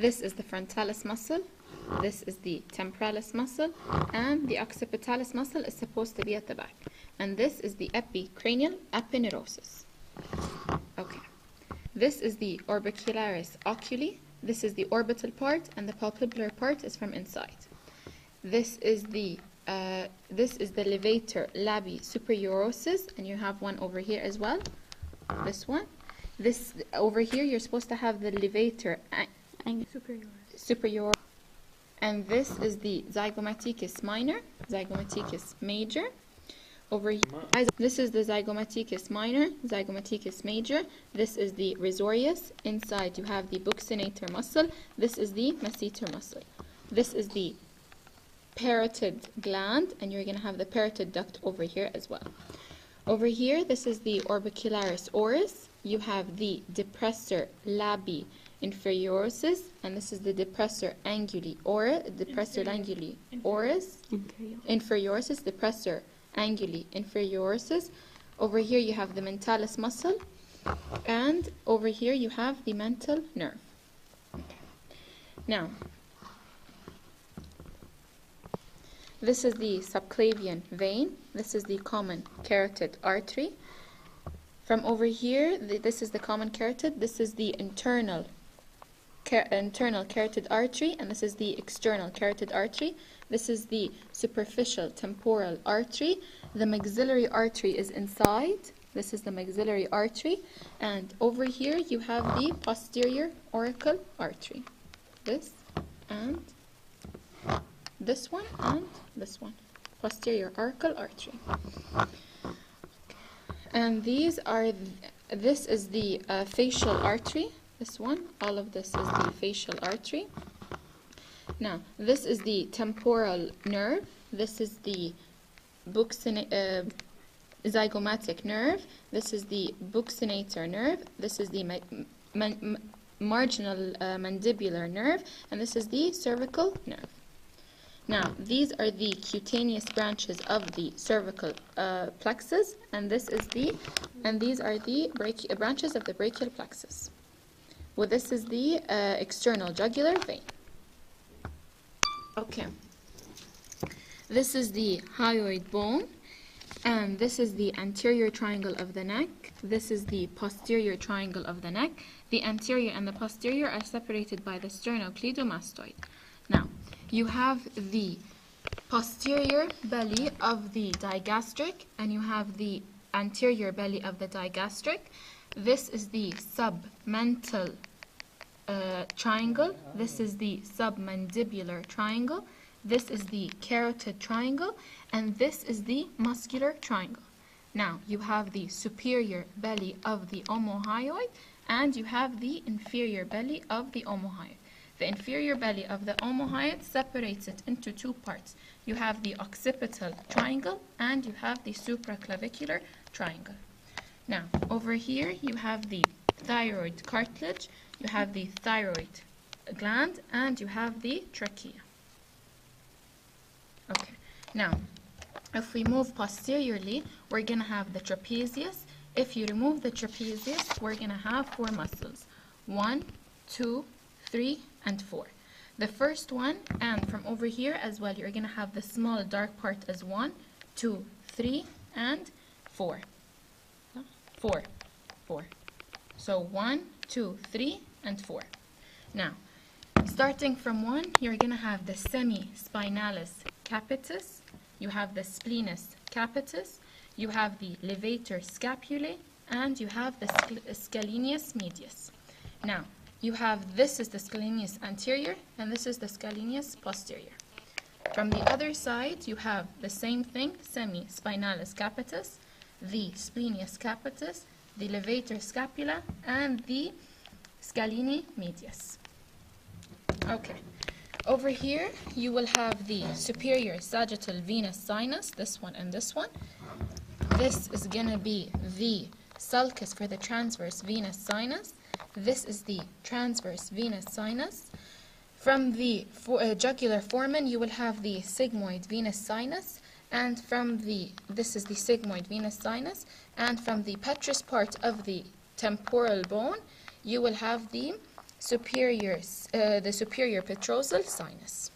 This is the frontalis muscle, this is the temporalis muscle, and the occipitalis muscle is supposed to be at the back. And this is the epicranial epineurosis. Okay. This is the orbicularis oculi. This is the orbital part, and the palpebral part is from inside. This is the levator labii superioris, and you have one over here as well. This one. This over here, you're supposed to have the levator superior. And this is the zygomaticus minor, zygomaticus major. Over here, this is the zygomaticus minor, zygomaticus major. This is the risorius. Inside you have the buccinator muscle. This is the masseter muscle. This is the parotid gland, and you're going to have the parotid duct over here as well. Over here, this is the orbicularis oris. You have the depressor labii inferioris, and this is the depressor anguli oris, depressor anguli oris, inferioris, depressor anguli inferioris. Over here you have the mentalis muscle, and over here you have the mental nerve. Okay. Now, this is the subclavian vein. This is the common carotid artery. From over here, this is the common carotid. This is the internal carotid artery, and this is the external carotid artery. This is the superficial temporal artery. The maxillary artery is inside. This is the maxillary artery. And over here you have the posterior auricle artery. This and this one and this one. Posterior auricle artery. And this is the facial artery. This one, all of this is the facial artery. Now, this is the temporal nerve. This is the zygomatic nerve. This is the buccinator nerve. This is the marginal mandibular nerve. And this is the cervical nerve. Now, these are the cutaneous branches of the cervical plexus, and these are the branches of the brachial plexus. Well, this is the external jugular vein. Okay. This is the hyoid bone, and this is the anterior triangle of the neck. This is the posterior triangle of the neck. The anterior and the posterior are separated by the sternocleidomastoid. Now, you have the posterior belly of the digastric, and you have the anterior belly of the digastric. This is the submental triangle. This is the submandibular triangle. This is the carotid triangle, and this is the muscular triangle. Now, you have the superior belly of the omohyoid, and you have the inferior belly of the omohyoid. The inferior belly of the omohyoid separates it into two parts. You have the occipital triangle, and you have the supraclavicular triangle. Now, over here, you have the thyroid cartilage, you have the thyroid gland, and you have the trachea. Okay, now, if we move posteriorly, we're going to have the trapezius. If you remove the trapezius, we're going to have four muscles. 1, 2, 3, and 4. The first one, and from over here as well, you're going to have the small dark part as 1, 2, 3, and 4. 4. So 1, 2, 3, and 4. Now, starting from 1, you're going to have the semispinalis capitis, you have the splenius capitis, you have the levator scapulae, and you have the scalenus medius. Now, you have, this is the scalenus anterior, and this is the scalenus posterior. From the other side, you have the same thing, semispinalis capitis, the splenius capitis, the levator scapula, and the scalene medius. Okay. Over here, you will have the superior sagittal venous sinus, this one and this one. This is going to be the sulcus for the transverse venous sinus. This is the transverse venous sinus. From the jugular foramen, you will have the sigmoid venous sinus, and this is the sigmoid venous sinus, and from the petrous part of the temporal bone, you will have the the superior petrosal sinus.